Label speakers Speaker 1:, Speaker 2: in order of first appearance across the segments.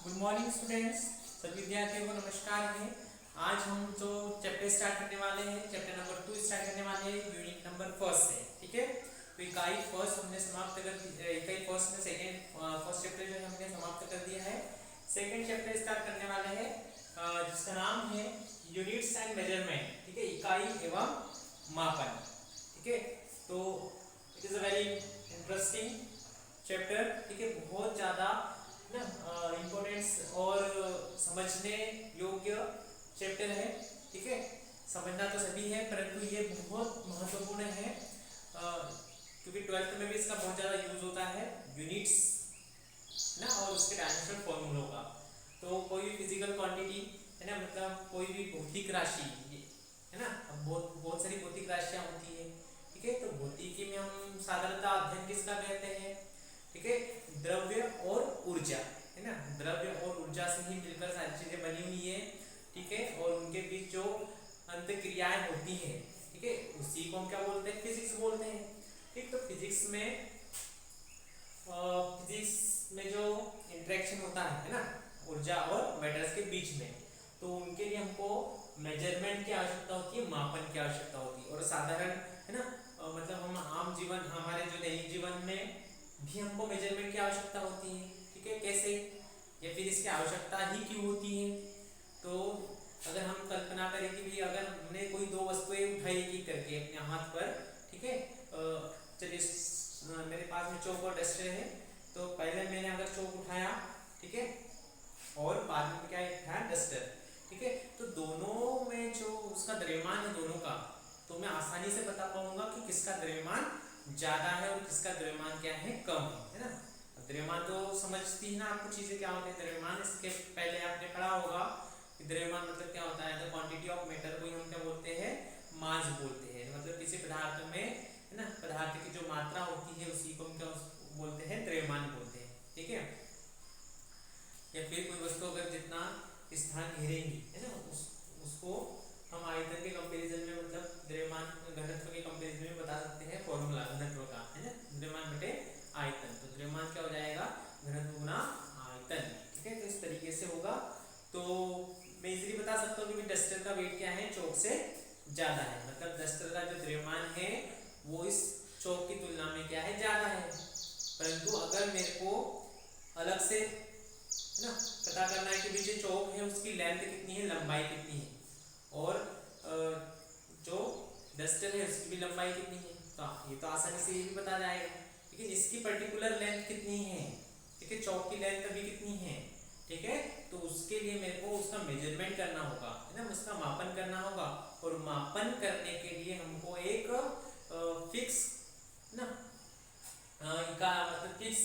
Speaker 1: Good morning students, सभी विद्यार्थियों को नमस्कार है। आज हम जो चैप्टर स्टार्ट करने वाले हैं, चैप्टर नंबर 2 स्टार्ट करने वाले हैं, यूनिट नंबर फर्स्ट से। ठीक है, तो इकाई फर्स्ट हमने समाप्त कर दी। इकाई फर्स्ट में फर्स्ट चैप्टर जो है हमने समाप्त कर दिया है। सेकंड चैप्टर स्टार्ट करने वाले हैं जिसका नाम है यूनिट्स एंड मेजरमेंट। ठीक है, इकाई एवं मापन। ठीक है, तो it is a very interesting chapter. ठीक है, बहुत ज़्यादा ना इम्पोर्टेंस और समझने योग्य चैप्टर है। ठीक है, समझना तो सभी है परंतु ये बहुत महत्वपूर्ण है क्योंकि 12th में भी इसका बहुत ज़्यादा यूज होता है, यूनिट्स ना और उसके डायमेंशनल फॉर्मूलों का। तो कोई भी फिजिकल क्वांटिटी है ना, मतलब कोई भी भौतिक राशि है ना, बहुत बहुत सारी भौतिक राशियाँ होती है। ठीक है, तो भौतिकी में हम साधारणतः अध्ययन किसका कहते हैं? ठीक है, द्रव्य और ऊर्जा है ना, द्रव्य और ऊर्जा से ही मिलकर सारी चीजें बनी हुई है। ठीक है, और उनके बीच जो अंत क्रियाएं होती हैं, ठीक है, उसी को हम क्या बोलते हैं? फिजिक्स बोलते हैं। ठीक, तो फिजिक्स में जो इंटरेक्शन होता है ना ऊर्जा और मैटर्स के बीच में, तो उनके लिए हमको मेजरमेंट की आवश्यकता होती है, मापन की आवश्यकता होती है। और साधारण है ना मतलब हम आम जीवन, हमारे जो दैनिक जीवन में भी हमको मेजरमेंट की आवश्यकता होती है। ठीक है, कैसे या फिर इसकी आवश्यकता ही क्यों होती है? तो अगर हम कल्पना करें कि भी अगर हमने कोई दो वस्तुएं उठाई एक एक करके अपने हाथ पर, ठीक है, चलिए मेरे पास में चौक और डस्टर है, तो पहले मैंने अगर चौक उठाया, ठीक है, और बाद में क्या उठाया? डस्टर। ठीक है, तो दोनों में जो उसका द्रव्यमान है दोनों का, तो मैं आसानी से बता पाऊंगा कि किसका द्रव्यमान ज्यादा है और किसका द्रव्यमान क्या है? कम है ना। द्रव्यमान तो समझती है ना आपको चीजें क्या होते हैं द्रव्यमान। इसके पहले आपने पढ़ा होगा कि द्रव्यमान मतलब क्या होता है? द क्वांटिटी ऑफ मैटर को हम क्या बोलते हैं? मास बोलते हैं। मतलब किसी पदार्थ में है ना, पदार्थ की जो मात्रा होती है उसी को हम क्या बोलते हैं? द्रव्यमान बोलते हैं। ठीक है, या फिर कोई वस्तु अगर जितना स्थान घेरेंगी है ना, उसको हम आयतन के कंपैरिजन में, मतलब द्रव्यमान घनत्व के कंपैरिजन में बता सकते हैं फॉर्मूला घनत्व का, है ना, द्रव्यमान बटे आयतन। तो द्रव्यमान क्या हो जाएगा? घनत्व गुना आयतन। ठीक है, तो इस तरीके से होगा। तो मैं इजीली बता सकता हूँ कि डस्टर का वेट क्या है? चौक से ज्यादा है। मतलब डस्टर का जो द्रव्यमान है वो इस चौक की तुलना में क्या है? ज्यादा है। परंतु अगर मेरे को अलग से है ना पता करना है कि भाई जो चौक है उसकी लेंथ कितनी है, लंबाई कितनी है, और जो डस्टर है उसकी भी लंबाई कितनी है, तो ये तो आसानी से ये भी बता जाएगा। लेकिन इसकी पर्टिकुलर लेंथ कितनी है? ठीक है, चौक की लेंथ अभी कितनी है? ठीक है, तो उसके लिए मेरे को उसका मेजरमेंट करना होगा, है ना, उसका मापन करना होगा। और मापन करने के लिए हमको एक फिक्स ना का मतलब फिक्स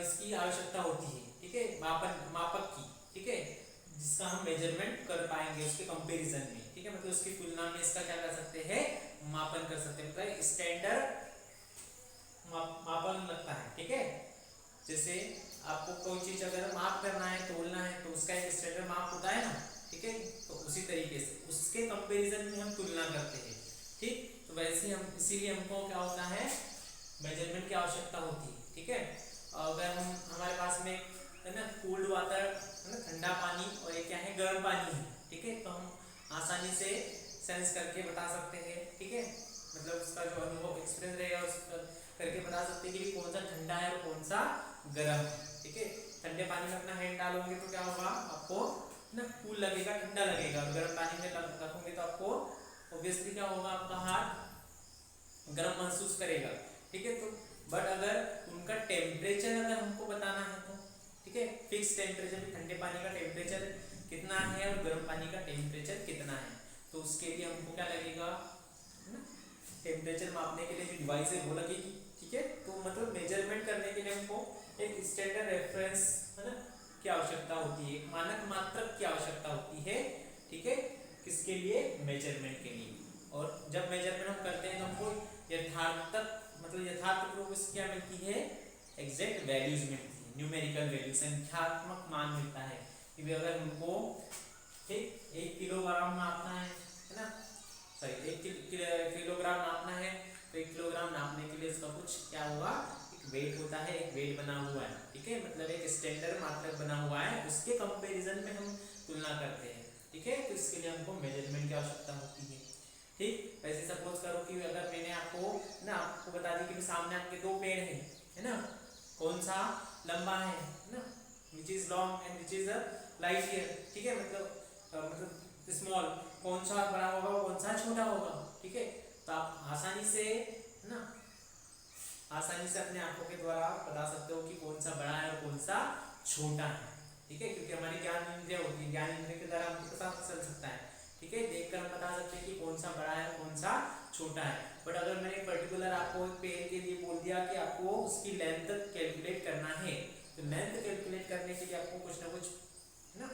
Speaker 1: इसकी आवश्यकता होती है। ठीक है, मापक की। ठीक है, जिसका हम मेजरमेंट कर पाएंगे उसके कंपैरिजन में। ठीक है, मतलब उसकी तुलना में इसका क्या कर सकते हैं? मापन कर सकते हैं। मतलब स्टैंडर्ड मापन लगता है। ठीक है, जैसे आपको कोई चीज अगर माप करना है, तोलना है, तो उसका एक स्टैंडर्ड माप होता है ना। ठीक है, तो उसी तरीके से उसके कंपैरिजन में हम तुलना करते हैं। ठीक, तो वैसे हम इसीलिए हमको क्या होता है? मेजरमेंट की आवश्यकता होती है। ठीक है, अगर हम हमारे पास में है ना कूल्ड वाटर है ना, ठंडा पानी, और ये क्या है? गर्म पानी है। ठीक है, तो हम आसानी से सेंस करके बता सकते हैं। ठीक है, मतलब उसका जो अनुभव एक्सपीरियंस रहेगा उस करके बता सकते हैं कि कौन सा ठंडा है और कौन सा गर्म है। ठीक है, ठंडे पानी में अपना हैंड डालोगे तो क्या होगा? आपको ना कूल लगेगा, ठंडा लगेगा। और गर्म पानी में रखोगे तो आपको ऑब्वियसली क्या होगा? आपका हाथ गर्म महसूस करेगा। ठीक है, तो बट अगर उनका टेम्परेचर अगर हमको बताना है तो ठीक है, फिक्स टेम्परेचर, ठंडे पानी का टेम्परेचर कितना है और गर्म पानी का टेम्परेचर कितना है, तो उसके लिए हमको क्या लगेगा? टेम्परेचर मापने के लिए जो डिवाइस है वो लगेगी। ठीक है, तो मतलब मेजरमेंट करने के लिए हमको एक स्टैंडर्ड रेफरेंस है ना की आवश्यकता होती है, एक मानक मात्रक की आवश्यकता होती है। ठीक है, किसके लिए? मेजरमेंट के लिए। और जब मेजरमेंट हम करते हैं तो हमको यथार्थक मतलब यथार्थ रूप से क्या मिलती है? एग्जैक्ट वैल्यूज मिलती है, न्यूमेरिकल वैल्यू, संख्यात्मक मान मिलता है कि अगर हमको ठीक 1 किलोग्राम नापना है ना, सॉरी 1 किलोग्राम नापना है, तो 1 किलोग्राम नापने के लिए इसका कुछ क्या होगा? एक वेट होता है, एक वेट बना हुआ है। ठीक ठीक है, मतलब एक स्टैंडर्ड मात्रक बना हुआ है, उसके कंपैरिजन में हम तुलना करते हैं, ठीक है। तो इसके लिए हमको मेजरमेंट की आवश्यकता होती है, ठीक। वैसे सपोज करो कि अगर मैंने आपको बता दी कि सामने आपके दो पेड़ हैं, है ना, कौन सा लंबा है ना, which is long and which is light year, ठीक है, मतलब स्मॉल, कौन सा बड़ा होगा कौन सा छोटा होगा, ठीक है। तो आप आसानी से है ना, आसानी से अपने आंखों के द्वारा बता सकते हो कि कौन सा बड़ा है और कौन सा छोटा है, ठीक है, क्योंकि हमारी ज्ञान इंद्रिय होती है, ज्ञान इंद्रिय के द्वारा हमको पता चल सकता है, ठीक है, देखकर हम बता सकते हैं कि कौन सा बड़ा है कौन सा छोटा है। बट अगर मैंने पर्टिकुलर आपको एक पेड़ के लिए बोल दिया कि आपको उसकी लेंथ कैलकुलेट करना है, तो लेंथ कैलकुलेट करने के लिए आपको कुछ ना कुछ है ना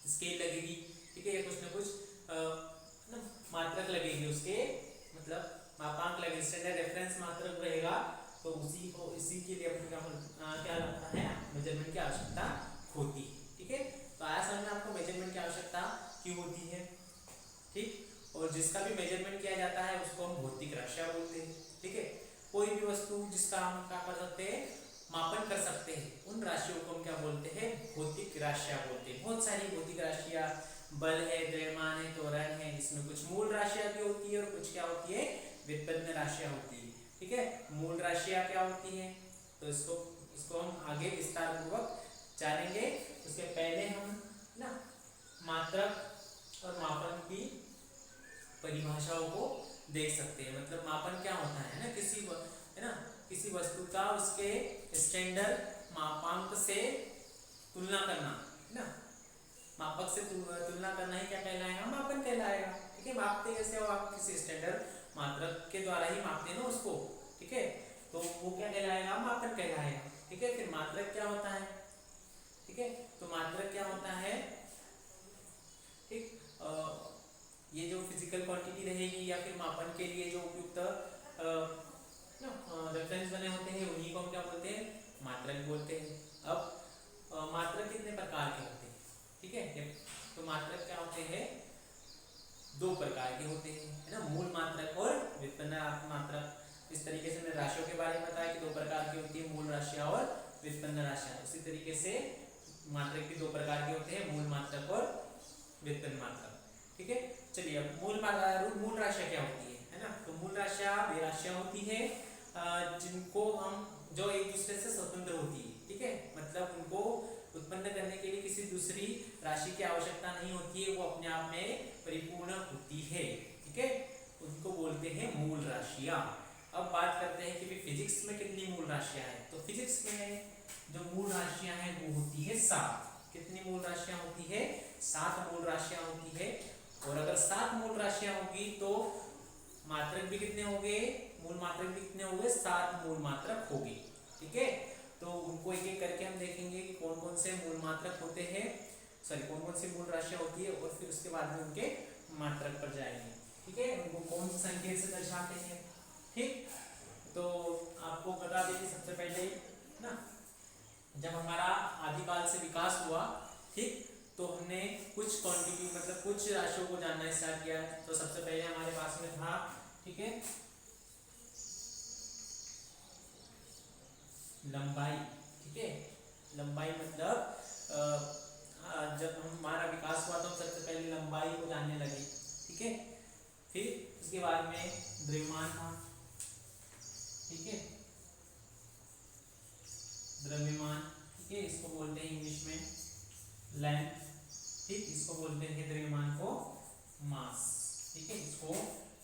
Speaker 1: स्केल लगेगी, ठीक है, कुछ ना कुछ मात्रक लगेगी, उसके मतलब मापांक लगेगी, स्टैंडर्ड रेफरेंस मात्रक रहेगा, तो इसी के लिए अपने क्या लगता है, मेजरमेंट की आवश्यकता होती है, ठीक है। तो आया समझ में आपको मेजरमेंट की आवश्यकता क्यों होती है, ठीक। और जिसका भी मेजरमेंट किया जाता है उसको हम भौतिक राशियां बोलते हैं, ठीक है। कोई भी वस्तु जिसका हम क्या कर सकते हैं, मापन कर सकते हैं, उन राशियों को हम क्या बोलते हैं, भौतिक राशियां बोलते हैं। बहुत सारी भौतिक राशियां, बल है, द्रव्यमान है, त्वरण है, इसमें कुछ मूल राशियां भी होती है और कुछ क्या होती है, व्युत्पन्न राशियां होती है, ठीक है। मूल राशियां क्या होती है, तो इसको हम आगे विस्तार पूर्वक जानेंगे। उसके पहले हम ना मात्रक और मापन की परिभाषाओं को देख सकते हैं। मतलब मापन क्या होता है ना, किसी वस्तु का उसके स्टैंडर्ड मापांक से तुलना करना, है ना, मापक से तुलना करना ही क्या कहलाएगा, मापन कहलाएगा, ठीक है। मापते कैसे हो, आप किसी स्टैंडर्ड मात्रक के द्वारा ही मापते हैं ना उसको, ठीक है, तो वो क्या कहलाएगा, मापन कहलाएगा, ठीक है। फिर मात्रक क्या होता है, ठीक है, तो मात्रक क्या होता है, ठीक, ये जो फिजिकल क्वांटिटी रहेगी या फिर मापन के लिए जो उपयुक्त रेफरेंस बने होते हैं उन्हीं को हम क्या बोलते हैं, मात्रक बोलते हैं। अब मात्रक कितने प्रकार के होते हैं, ठीक है, तो मात्रक क्या होते हैं, दो प्रकार के होते हैं, है ना, मूल मात्रक और व्युत्पन्न मात्रक। इस तरीके से मैंने राशियों के बारे में बताया कि दो प्रकार की होती है, मूल राशियां और व्युत्पन्न राशियां। उसी तरीके से मात्रक भी दो प्रकार के होते हैं, मूल मात्रक और व्युत्पन्न मात्रक, ठीक है। चलिए अब मूल राशियां क्या होती है ना, तो मूल राशियां वे राशियां होती है जिनको हम जो एक दूसरे से स्वतंत्र होती है, ठीक है, मतलब उनको उत्पन्न करने के लिए किसी दूसरी राशि की आवश्यकता नहीं होती है, वो अपने आप में परिपूर्ण होती है, ठीक है, उनको बोलते हैं मूल राशियां। अब बात करते हैं कि फिजिक्स में कितनी मूल राशियां हैं, तो फिजिक्स में जो मूल राशियां हैं वो होती है 7। कितनी मूल राशियां होती है, 7 मूल राशियां होती है। और अगर 7 मूल राशियां होगी तो मात्रक भी कितने होंगे, मूल मात्रक भी कितने होंगे, 7 मूल मात्रक होगी, ठीक है। तो उनको एक एक करके हम देखेंगे कि कौन कौन से मूल मात्रक होते हैं, कौन कौन सी मूल राशियां होती है, और फिर उसके बाद में उनके मात्रक पर जाएंगे, ठीक है, उनको कौन से संकेत से दर्शाते हैं, ठीक। तो आपको बता दें कि सबसे पहले ना जब हमारा आदिकाल से विकास हुआ, ठीक, तो हमने कुछ क्वांटिटी मतलब कुछ राशियों को जानना स्टार्ट किया। तो सबसे पहले हमारे पास में था, ठीक है, लंबाई, ठीक है, लंबाई मतलब जब हमारा विकास हुआ तो हम सबसे पहले लंबाई को जानने लगे, ठीक है। फिर उसके बाद में द्रव्यमान था, ठीक है, द्रव्यमान, ठीक है, इसको बोलते हैं इंग्लिश में लेंथ, ठीक, इसको बोलते हैं द्रव्यमान को मास, ठीक है, इसको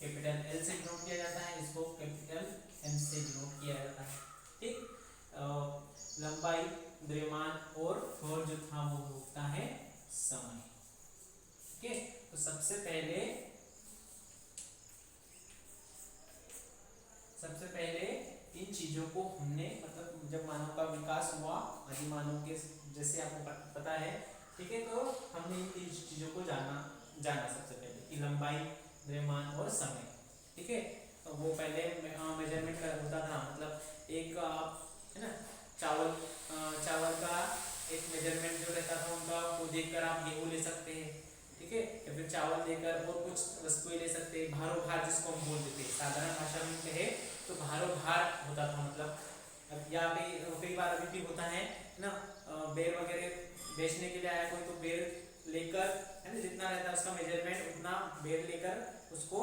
Speaker 1: कैपिटल एल से डिनोट किया जाता है, इसको कैपिटल एम से डिनोट किया जाता है, ठीक। लंबाई, द्रव्यमान और जो था वो होता है समय, ठीक है। तो सबसे पहले इन चीजों को हमने मतलब जब मानव का विकास हुआ, आदि मानव के जैसे आपको पता है, ठीक है, तो हमने इन तीन चीजों को जाना सबसे पहले कि लंबाई, द्रव्यमान और समय, ठीक है। तो वो पहले मेजरमेंट होता था, मतलब एक है ना चावल का एक मेजरमेंट जो रहता था उनका, वो देखकर आप गेहूं ले सकते हैं, ठीक है, या फिर चावल देकर और कुछ वस्तुएं ले सकते हैं। भारोभार जिसको हम बोलते थे, साधारण भाषा में कहे तो भारोभार होता था, मतलब अब यहाँ पे कई बार अभी भी होता है ना, बेर वगैरह बेचने के लिए आया कोई, तो बेर लेकर है ना, जितना रहता है उसका मेजरमेंट उतना बेर लेकर उसको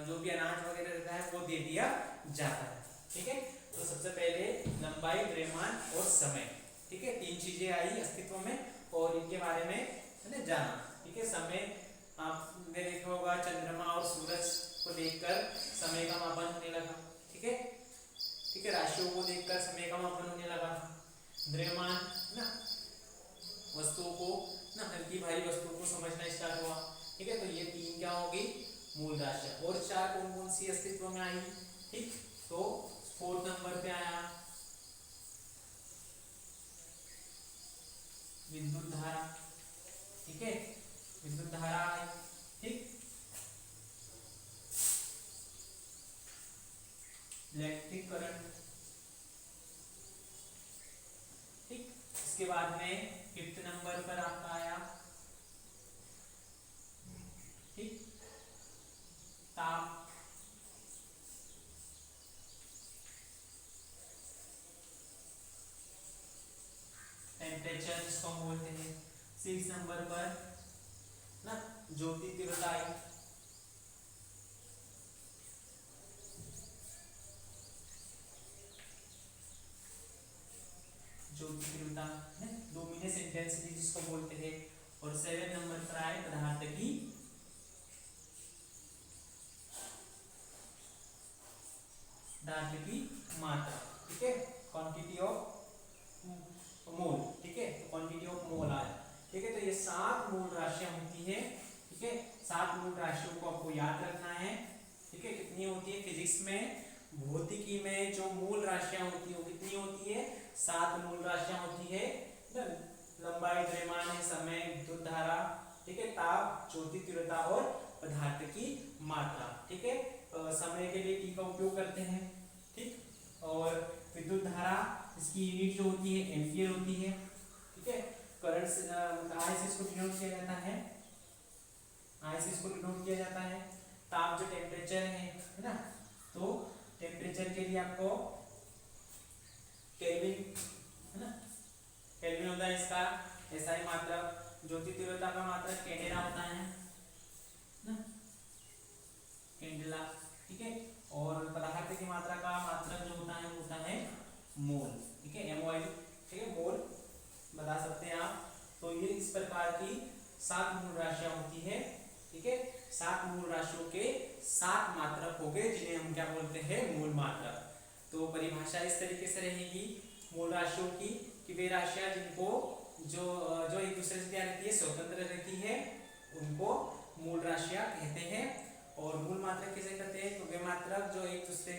Speaker 1: जो भी अनाज वगैरह रहता है वो दे दिया जाता है। ठीक है, तो सबसे पहले लंबाई, द्रव्यमान और समय। ठीक है, तीन चीजें आई अस्तित्व में और इनके बारे में है ना जाना। ठीक है, समय आपने देखा होगा चंद्रमा और सूरज को देखकर समय का मापन होने लगा। ठीक है, ठीक है, राशियों को देखकर समय का मापन होने लगा। द्रव्यमान ना, वस्तुओं को ना, हल्की भारी वस्तुओं को समझना स्टार्ट हुआ। ठीक है, तो ये तीन क्या होगी, मूल राशियां। और चार कौन कौन सी अस्तित्व में आई? ठीक, तो फोर्थ नंबर पे आया विद्युत धारा। ठीक है, विद्युत धारा आई। ठीक, इलेक्ट्रिक करंट। ठीक, इसके बाद में फिफ्थ नंबर पर आपका आया ठीक ताप। टेम्परेचर जिसको हम बोलते हैं। 6 नंबर पर ना ज्योति तीव्रता आई। ज्योति तीव्रता है, लुमिनस इंटेंसिटी जिसको बोलते हैं। और 7 नंबर पर आए पदार्थ की मात्रा। ठीक है, क्वांटिटी ऑफ मोल। ठीक है, तो क्वांटिटी ऑफ मोल आया। ठीक है, तो ये 7 मूल राशियां होती है। ठीक है, 7 मूल राशियों को आपको याद रखना है। ठीक है, कितनी होती है फिजिक्स में, भौतिकी में जो मूल राशियां होती है वो कितनी होती है, 7 मूल राशियां होती है। लंबाई, द्रव्यमान, समय, विद्युत धारा, ठीक है, ताप, ज्योति तीव्रता और पदार्थ की मात्रा। ठीक है, समय के लिए टी का उपयोग करते हैं। ठीक, और विद्युत धारा इसकी यूनिट जो होती है एम्पियर होती है। ठीक है, करंट से आई से इसको डिनोट किया जाता है, आई से इसको डिनोट किया जाता है। ताप जो टेम्परेचर है ना, तो टेम्परेचर के लिए आपको केल्विन है ना, केल्विन होता है इसका एसआई मात्रक। ज्योति तीव्रता का मात्रक कैंडेला होता है ना, कैंडेला। ठीक है, और पदार्थ की मात्रा का मात्रक जो होता है वो होता है मोल। ठीक है, एमओएल। ठीक है, मोल बता सकते हैं आप। तो ये इस प्रकार की 7 मूल राशियां होती है। ठीक है, 7 मूल राशियों के 7 मात्रक हो गए जिन्हें हम क्या बोलते हैं, मूल मात्रक। तो परिभाषा इस तरीके से रहेगी मूल राशियों की कि वे राशियां जिनको जो जो एक दूसरे से क्या रहती है, स्वतंत्र रहती है, उनको मूल राशियां कहते हैं। और मूल मात्रक किसे कहते हैं, तो वे मात्रक जो एक दूसरे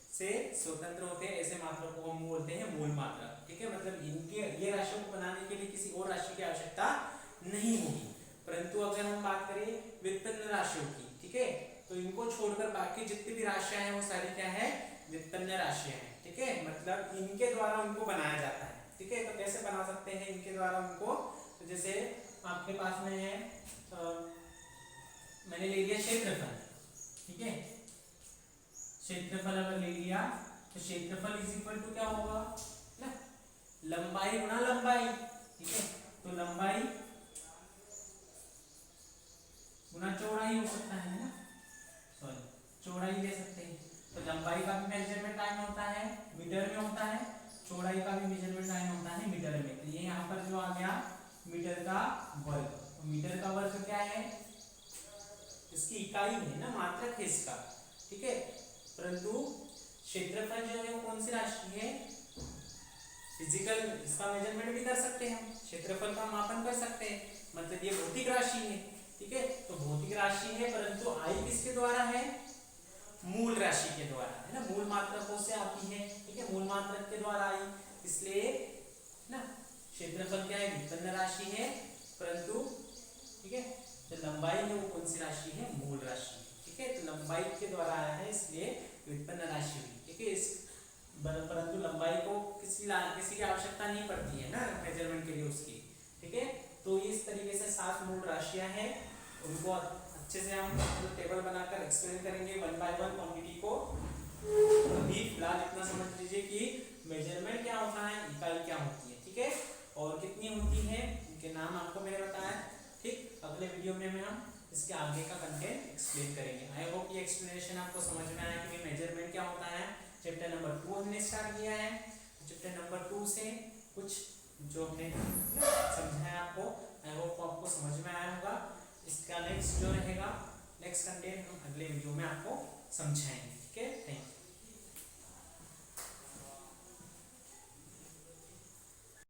Speaker 1: से स्वतंत्र होते हैं, ऐसे मात्रक को हम बोलते हैं मूल मात्रक। ठीक है, मतलब इनके ये राशियों को बनाने के लिए किसी और राशि की आवश्यकता नहीं होगी। परंतु अगर हम बात करें व्युत्पन्न राशियों की, ठीक है, तो इनको छोड़कर बाकी जितनी भी राशियां हैं वो सारी क्या है, व्युत्पन्न राशियां हैं। ठीक है, मतलब इनके द्वारा उनको बनाया जाता है। ठीक है, तो कैसे बना सकते हैं इनके द्वारा उनको, तो जैसे आपके पास में है मैंने ले लिया क्षेत्रफल। ठीक है, क्षेत्रफल अगर ले लिया तो क्षेत्रफल इज इक्वल टू क्या होगा ना, लंबाई गुणा लंबाई। ठीक है, तो लंबाई गुणा चौड़ाई हो सकता है ना, सॉरी चौड़ाई ले सकते हैं। तो लंबाई का भी मेजरमेंट टाइम होता है मीटर में होता है, चौड़ाई का भी मेजरमेंट टाइम होता है मीटर में। तो ये यहाँ पर जो आ गया मीटर का वर्ग। तो मीटर का वर्ग क्या है, इसकी इकाई है ना, मात्रक है इसका। ठीक है, परंतु क्षेत्रफल जो है वो कौन सी राशि है, फिजिकल, इसका मेजरमेंट भी कर सकते हैं हम, क्षेत्रफल का मापन कर सकते हैं, मतलब ये भौतिक राशि है। ठीक है, तो भौतिक राशि है परंतु आई किसके द्वारा है, मूल राशि के द्वारा है ना, मूल मात्रकों से आती है। ठीक है, मूल मात्रक के द्वारा आई, इसलिए ना क्षेत्रफल क्या है, व्युत्पन्न राशि है। परंतु ठीक है, तो लंबाई है वो कौन सी राशि है, मूल राशि। ठीक है, तो लंबाई के द्वारा आया है इसलिए व्युत्पन्न राशि हुई। ठीक है, इस परंतु लंबाई को किसी की आवश्यकता नहीं पड़ती है ना मेजरमेंट के लिए उसकी। ठीक है, तो इस तरीके से 7 मूल राशियां हैं, उनको अच्छे से हम टेबल बनाकर एक्सप्लेन करेंगे 1 बाय 1 क्वांटिटी को। अभी फिलहाल इतना समझ लीजिए कि मेजरमेंट क्या होता है, इकाई क्या होती है, ठीक है, और कितनी होती है, उनके नाम आपको मैंने बताया। ठीक, अगले वीडियो में हम इसके आगे का कंटेंट एक्सप्लेन करेंगे। आई होप ये एक्सप्लेनेशन आपको समझ में आया कि मेजरमेंट क्या होता है। चैप्टर नंबर 2 हमने स्टार्ट किया है। चैप्टर नंबर 2 से कुछ जो हमने समझाया आपको, आई होप आपको समझ में आया होगा। इसका नेक्स्ट जो रहेगा, नेक्स्ट कंटेंट हम अगले वीडियो में आपको समझाएंगे। ठीक है, थैंक यू।